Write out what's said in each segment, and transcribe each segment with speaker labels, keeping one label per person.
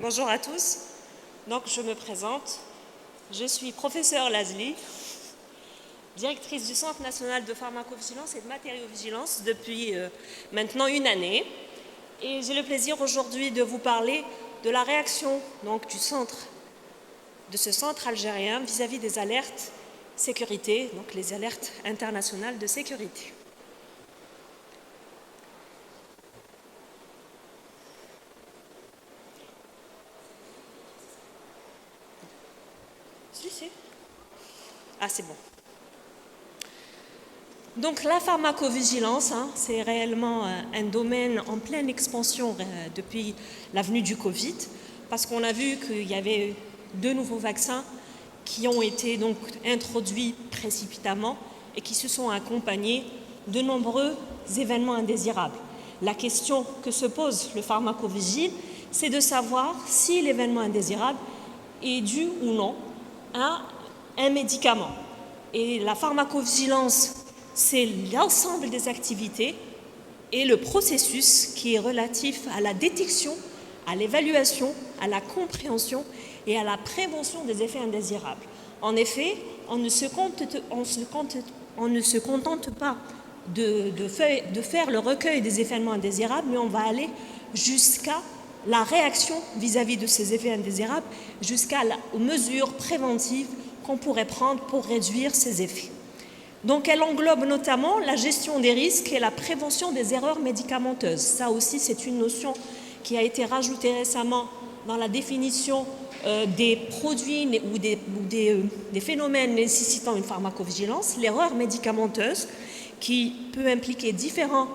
Speaker 1: Bonjour à tous. Donc, je me présente. Je suis professeure Lazli, directrice du Centre national de pharmacovigilance et de matériovigilance depuis maintenant une année. Et j'ai le plaisir aujourd'hui de vous parler de la réaction de ce centre algérien vis-à-vis des alertes sécurité, donc les alertes internationales de sécurité. Ah, c'est bon. Donc la pharmacovigilance, c'est réellement un domaine en pleine expansion depuis la venue du Covid, parce qu'on a vu qu'il y avait 2 nouveaux vaccins qui ont été donc introduits précipitamment et qui se sont accompagnés de nombreux événements indésirables. La question que se pose le pharmacovigile, c'est de savoir si l'événement indésirable est dû ou non à un médicament. Et la pharmacovigilance, c'est l'ensemble des activités et le processus qui est relatif à la détection, à l'évaluation, à la compréhension et à la prévention des effets indésirables. En effet, on ne se contente pas de faire le recueil des effets indésirables, mais on va aller jusqu'à la réaction vis-à-vis de ces effets indésirables, aux mesures préventives qu'on pourrait prendre pour réduire ces effets. Donc elle englobe notamment la gestion des risques et la prévention des erreurs médicamenteuses. Ça aussi, c'est une notion qui a été rajoutée récemment dans la définition des produits ou des phénomènes nécessitant une pharmacovigilance. L'erreur médicamenteuse, qui peut impliquer différents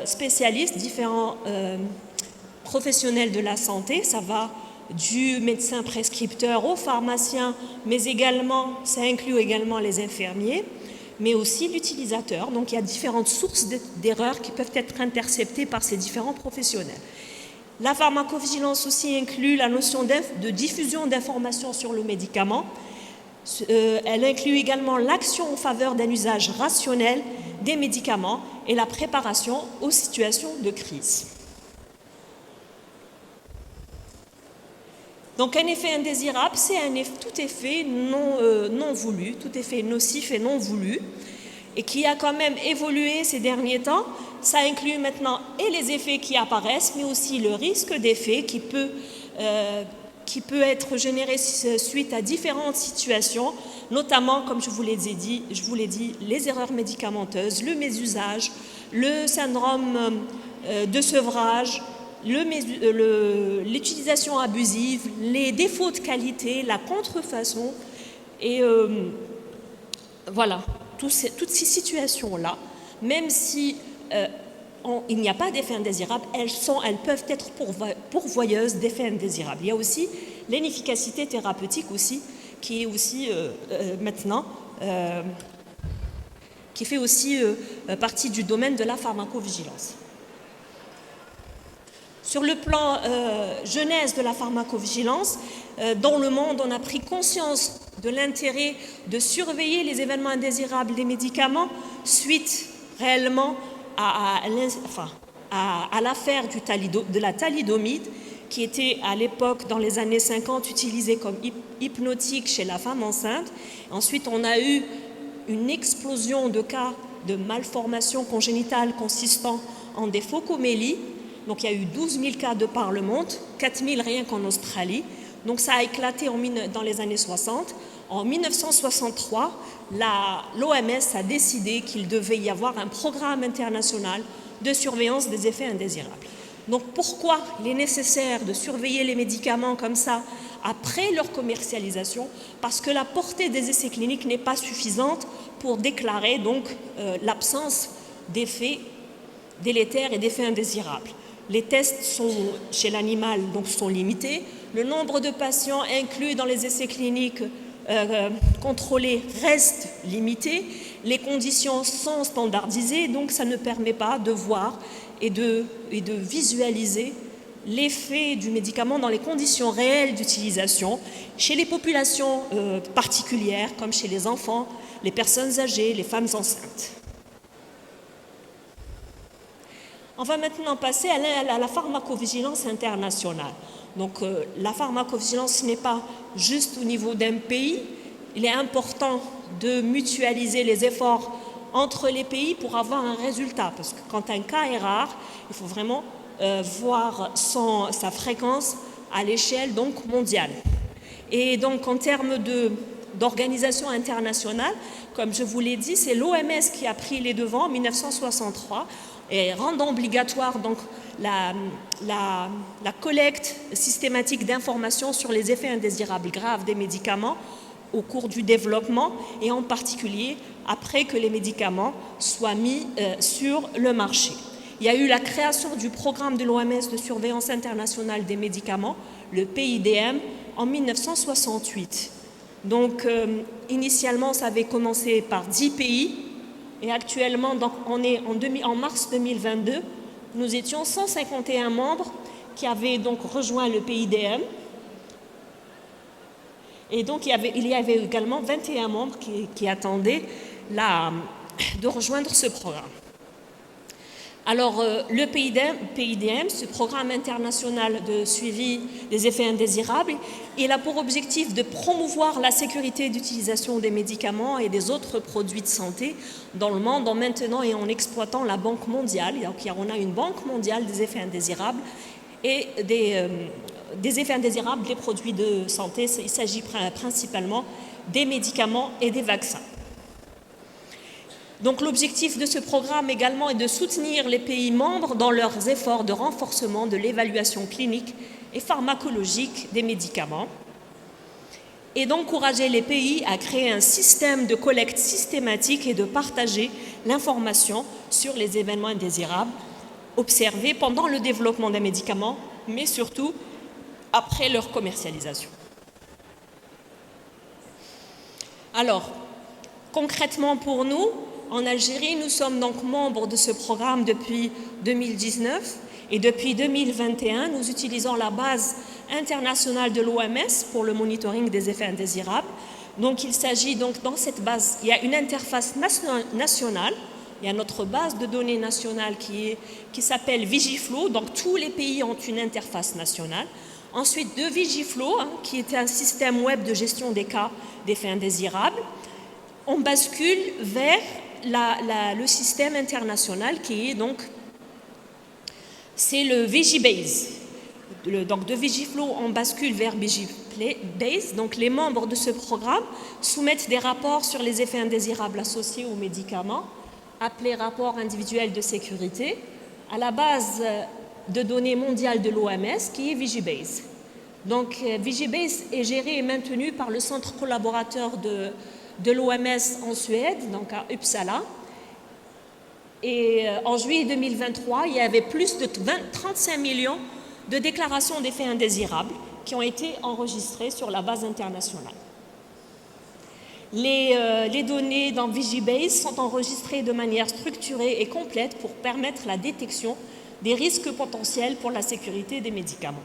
Speaker 1: spécialistes, différents professionnels de la santé. Ça va du médecin prescripteur au pharmacien, mais également, ça inclut également les infirmiers, mais aussi l'utilisateur. Donc il y a différentes sources d'erreurs qui peuvent être interceptées par ces différents professionnels. La pharmacovigilance aussi inclut la notion de diffusion d'informations sur le médicament. Elle inclut également l'action en faveur d'un usage rationnel des médicaments et la préparation aux situations de crise. Donc un effet indésirable, c'est tout effet non voulu, tout effet nocif et non voulu, et qui a quand même évolué ces derniers temps. Ça inclut maintenant et les effets qui apparaissent, mais aussi le risque d'effet qui peut être généré suite à différentes situations, notamment, comme je vous l'ai dit, les erreurs médicamenteuses, le mésusage, le syndrome de sevrage, l'utilisation abusive, les défauts de qualité, la contrefaçon, et voilà, toutes ces situations-là, même si il n'y a pas d'effet indésirable, elles peuvent être pourvoyeuses d'effets indésirables. Il y a aussi l'inefficacité thérapeutique aussi, qui est aussi maintenant, qui fait aussi partie du domaine de la pharmacovigilance. Sur le plan genèse de la pharmacovigilance, dans le monde, on a pris conscience de l'intérêt de surveiller les événements indésirables des médicaments suite réellement à l'affaire de la thalidomide, qui était à l'époque, dans les années 50, utilisée comme hypnotique chez la femme enceinte. Ensuite, on a eu une explosion de cas de malformations congénitales consistant en des phocomélies. Donc il y a eu 12 000 cas de par le monde, 4 000 rien qu'en Australie. Donc ça a éclaté dans les années 60. En 1963, l'OMS a décidé qu'il devait y avoir un programme international de surveillance des effets indésirables. Donc pourquoi il est nécessaire de surveiller les médicaments comme ça après leur commercialisation? Parce que la portée des essais cliniques n'est pas suffisante pour déclarer donc l'absence d'effets délétères et d'effets indésirables. Les tests chez l'animal sont limités. Le nombre de patients inclus dans les essais cliniques contrôlés reste limité. Les conditions sont standardisées, donc ça ne permet pas de voir et de visualiser l'effet du médicament dans les conditions réelles d'utilisation chez les populations particulières, comme chez les enfants, les personnes âgées, les femmes enceintes. On va maintenant passer à la pharmacovigilance internationale. Donc la pharmacovigilance n'est pas juste au niveau d'un pays. Il est important de mutualiser les efforts entre les pays pour avoir un résultat. Parce que quand un cas est rare, il faut vraiment voir sa fréquence à l'échelle donc mondiale. Et donc en termes d'organisation internationale, comme je vous l'ai dit, c'est l'OMS qui a pris les devants en 1963 et rendant obligatoire donc la collecte systématique d'informations sur les effets indésirables graves des médicaments au cours du développement et en particulier après que les médicaments soient mis sur le marché. Il y a eu la création du programme de l'OMS de surveillance internationale des médicaments, le PIDM, en 1968. Donc, initialement, ça avait commencé par 10 pays et actuellement, donc, on est en mars 2022, nous étions 151 membres qui avaient donc rejoint le PIDM. Et donc, il y avait également 21 membres qui attendaient de rejoindre ce programme. Alors, le PIDM, ce programme international de suivi des effets indésirables, il a pour objectif de promouvoir la sécurité d'utilisation des médicaments et des autres produits de santé dans le monde en maintenant et en exploitant la Banque mondiale. Donc, on a une Banque mondiale des effets indésirables et des effets indésirables des produits de santé. Il s'agit principalement des médicaments et des vaccins. Donc l'objectif de ce programme également est de soutenir les pays membres dans leurs efforts de renforcement de l'évaluation clinique et pharmacologique des médicaments et d'encourager les pays à créer un système de collecte systématique et de partager l'information sur les événements indésirables observés pendant le développement des médicaments, mais surtout après leur commercialisation. Alors, concrètement pour nous, en Algérie, nous sommes donc membres de ce programme depuis 2019 et depuis 2021, nous utilisons la base internationale de l'OMS pour le monitoring des effets indésirables. Donc il s'agit donc dans cette base, il y a une interface nationale, il y a notre base de données nationale qui s'appelle Vigiflow, donc tous les pays ont une interface nationale. Ensuite de Vigiflow, qui est un système web de gestion des cas d'effets indésirables, on bascule vers le système international qui est donc, c'est le Vigibase. Donc de Vigiflow, on bascule vers Vigibase. Donc les membres de ce programme soumettent des rapports sur les effets indésirables associés aux médicaments, appelés rapports individuels de sécurité, à la base de données mondiale de l'OMS qui est Vigibase. Donc Vigibase est géré et maintenu par le centre collaborateur de l'OMS en Suède, donc à Uppsala. Et en juillet 2023, il y avait plus de 35 millions de déclarations d'effets indésirables qui ont été enregistrées sur la base internationale. Les données dans Vigibase sont enregistrées de manière structurée et complète pour permettre la détection des risques potentiels pour la sécurité des médicaments.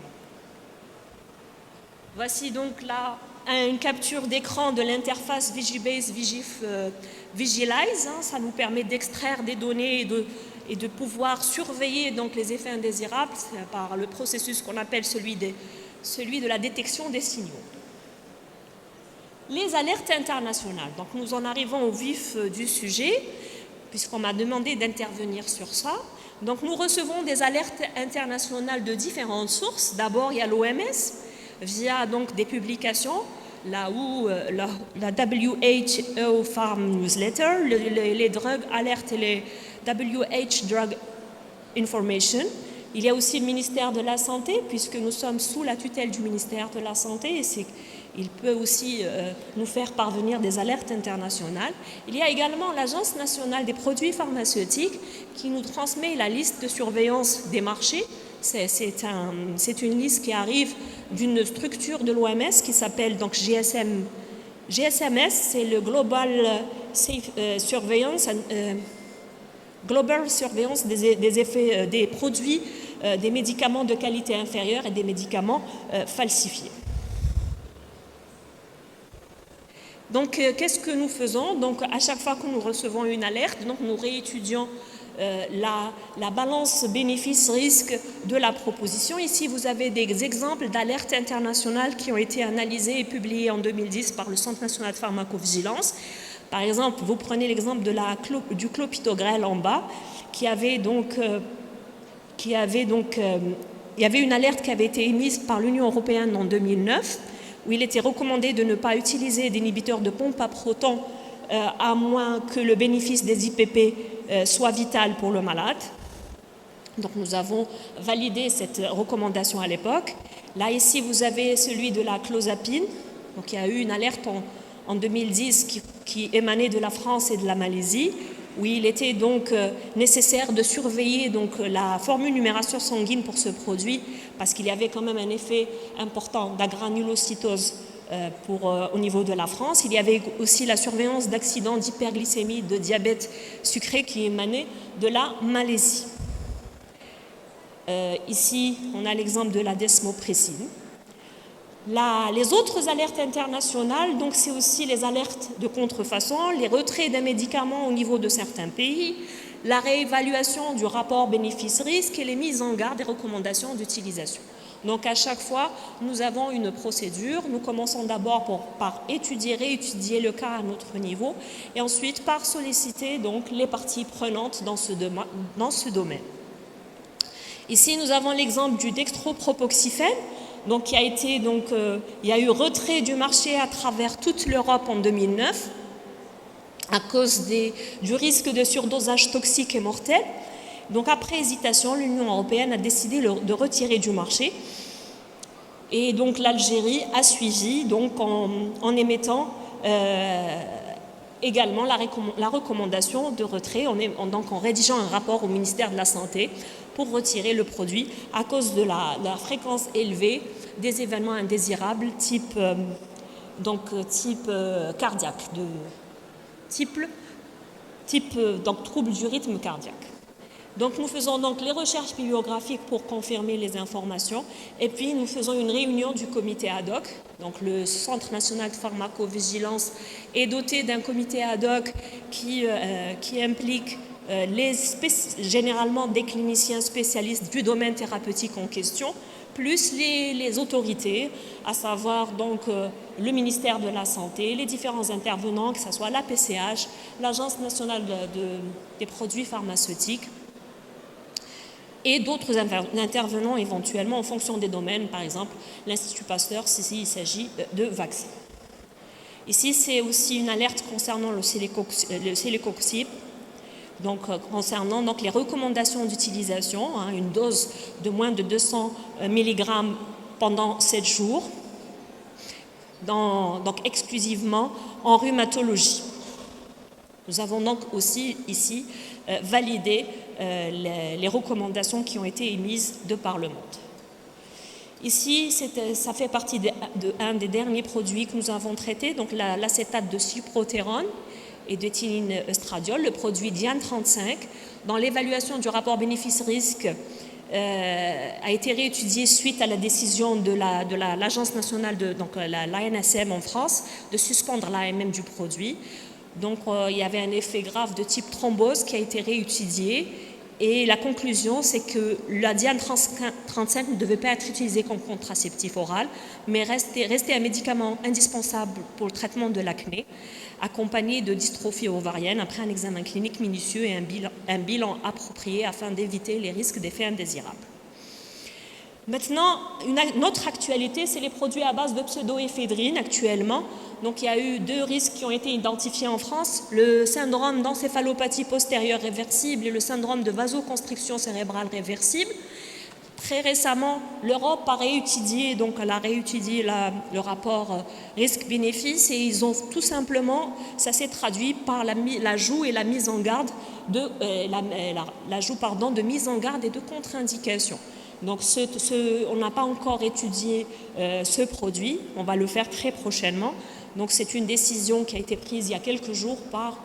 Speaker 1: Voici donc là une capture d'écran de l'interface Vigibase Vigilize. Ça nous permet d'extraire des données et de pouvoir surveiller donc les effets indésirables par le processus qu'on appelle celui de la détection des signaux. Les alertes internationales. Donc nous en arrivons au vif du sujet, puisqu'on m'a demandé d'intervenir sur ça. Donc nous recevons des alertes internationales de différentes sources. D'abord, il y a l'OMS, via donc des publications, là où la WHO Farm Newsletter, les Drug Alert et les WHO Drug Information. Il y a aussi le ministère de la Santé, puisque nous sommes sous la tutelle du ministère de la Santé, et il peut aussi nous faire parvenir des alertes internationales. Il y a également l'Agence nationale des produits pharmaceutiques qui nous transmet la liste de surveillance des marchés. C'est une liste qui arrive d'une structure de l'OMS qui s'appelle donc GSMS, c'est le Global Surveillance des effets des produits, des médicaments de qualité inférieure et des médicaments falsifiés. Donc, qu'est-ce que nous faisons? Donc, à chaque fois que nous recevons une alerte, donc, nous réétudions la balance bénéfice-risque de la proposition. Ici, vous avez des exemples d'alertes internationales qui ont été analysées et publiées en 2010 par le Centre national de pharmacovigilance. Par exemple, vous prenez l'exemple du clopidogrel en bas, il y avait une alerte qui avait été émise par l'Union européenne en 2009, où il était recommandé de ne pas utiliser d'inhibiteurs de pompe à protons à moins que le bénéfice des IPP soit vital pour le malade. Donc nous avons validé cette recommandation à l'époque. Là, ici, vous avez celui de la clozapine. Donc il y a eu une alerte en 2010 qui émanait de la France et de la Malaisie, où il était donc nécessaire de surveiller donc la formule numération sanguine pour ce produit, parce qu'il y avait quand même un effet important d'agranulocytose au niveau de la France. Il y avait aussi la surveillance d'accidents d'hyperglycémie, de diabète sucré qui émanait de la Malaisie. Ici, on a l'exemple de la desmopressine. Les autres alertes internationales, donc c'est aussi les alertes de contrefaçon, les retraits d'un médicament au niveau de certains pays, la réévaluation du rapport bénéfice-risque et les mises en garde et recommandations d'utilisation. Donc à chaque fois, nous avons une procédure. Nous commençons d'abord par réétudier le cas à notre niveau et ensuite par solliciter donc les parties prenantes dans ce domaine. Ici, nous avons l'exemple du dextropropoxyphène. Donc, il y a eu retrait du marché à travers toute l'Europe en 2009 à cause du risque de surdosage toxique et mortel. Donc, après hésitation, l'Union européenne a décidé de retirer du marché. Et donc, l'Algérie a suivi donc, en émettant également la recommandation de retrait, en rédigeant un rapport au ministère de la Santé pour retirer le produit à cause de la fréquence élevée des événements indésirables type cardiaque, donc trouble du rythme cardiaque. Donc nous faisons donc les recherches bibliographiques pour confirmer les informations et puis nous faisons une réunion du comité ad hoc. Donc le Centre national de pharmacovigilance est doté d'un comité ad hoc qui implique généralement des cliniciens spécialistes du domaine thérapeutique en question, plus les autorités, à savoir donc le ministère de la Santé, les différents intervenants, que ce soit la PCH, l'Agence nationale des produits pharmaceutiques, et d'autres intervenants éventuellement en fonction des domaines, par exemple l'Institut Pasteur s'il s'agit de vaccins. Ici, c'est aussi une alerte concernant le célicoxib, donc concernant les recommandations d'utilisation, une dose de moins de 200 mg pendant 7 jours, donc exclusivement en rhumatologie. Nous avons donc aussi ici validé les recommandations qui ont été émises de par le monde. Ici, ça fait partie d'un des derniers produits que nous avons traités, donc l'acétate de cyprotérone et d'éthylène estradiol, le produit Diane 35, dans l'évaluation du rapport bénéfice-risque a été réétudié suite à la décision de l'Agence nationale, l'ANSM en France, de suspendre l'AMM du produit. Donc il y avait un effet grave de type thrombose qui a été réétudié et la conclusion c'est que la Diane 35 ne devait pas être utilisée comme contraceptif oral mais restait un médicament indispensable pour le traitement de l'acné accompagné de dystrophie ovarienne après un examen clinique minutieux et un bilan approprié afin d'éviter les risques d'effets indésirables. Maintenant, une autre actualité, c'est les produits à base de pseudoéphédrine actuellement. Donc il y a eu 2 risques qui ont été identifiés en France, le syndrome d'encéphalopathie postérieure réversible et le syndrome de vasoconstriction cérébrale réversible. Très récemment, l'Europe a réétudié le rapport risque-bénéfice et ils ont tout simplement, ça s'est traduit par l'ajout et la mise en garde de mise en garde et de contre-indication. Donc on n'a pas encore étudié ce produit, on va le faire très prochainement. Donc c'est une décision qui a été prise il y a quelques jours par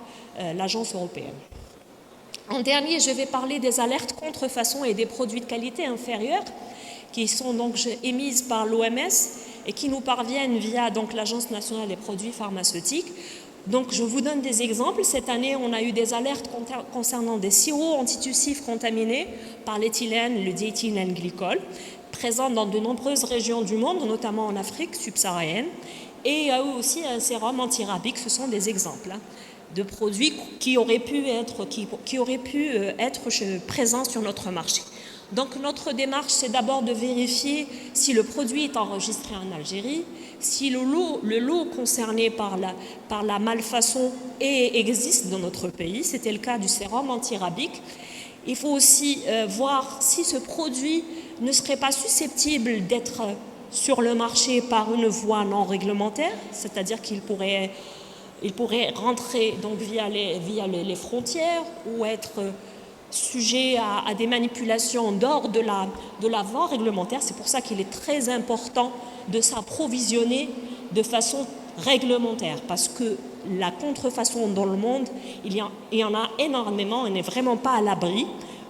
Speaker 1: l'agence européenne. En dernier, je vais parler des alertes contrefaçon et des produits de qualité inférieure qui sont donc émises par l'OMS et qui nous parviennent via donc l'Agence nationale des produits pharmaceutiques. Donc, je vous donne des exemples. Cette année, on a eu des alertes concernant des sirops antitussifs contaminés par l'éthylène, le diéthylène glycol, présents dans de nombreuses régions du monde, notamment en Afrique subsaharienne. Et il y a eu aussi un sérum antirabique. Ce sont des exemples de produits qui auraient pu être présents sur notre marché. Donc notre démarche, c'est d'abord de vérifier si le produit est enregistré en Algérie, si le lot concerné par la malfaçon existe dans notre pays. C'était le cas du sérum antirabique. Il faut aussi voir si ce produit ne serait pas susceptible d'être sur le marché par une voie non réglementaire, c'est-à-dire qu'il pourrait rentrer donc via les frontières ou être sujet à des manipulations d'ordre de la voie réglementaire. C'est pour ça qu'il est très important de s'approvisionner de façon réglementaire, parce que la contrefaçon dans le monde, il y en a énormément, on n'est vraiment pas à l'abri.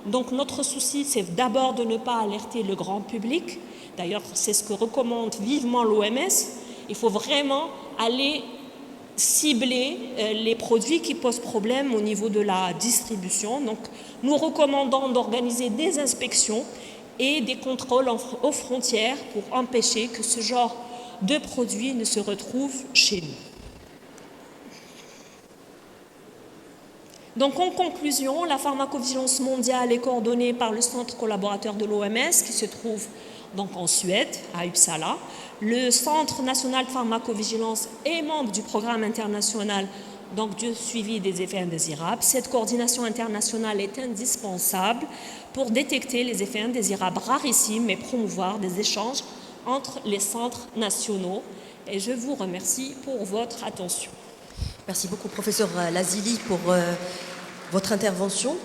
Speaker 1: Donc notre souci, c'est d'abord de ne pas alerter le grand public. D'ailleurs, c'est ce que recommande vivement l'OMS. Il faut vraiment aller cibler les produits qui posent problème au niveau de la distribution. Donc, nous recommandons d'organiser des inspections et des contrôles aux frontières pour empêcher que ce genre de produits ne se retrouve chez nous. Donc, en conclusion, la pharmacovigilance mondiale est coordonnée par le centre collaborateur de l'OMS qui se trouve donc en Suède, à Uppsala. Le Centre national de pharmacovigilance est membre du programme international donc, de suivi des effets indésirables. Cette coordination internationale est indispensable pour détecter les effets indésirables rarissimes et promouvoir des échanges entre les centres nationaux. Et je vous remercie pour votre attention.
Speaker 2: Merci beaucoup, professeur Lazili, pour votre intervention.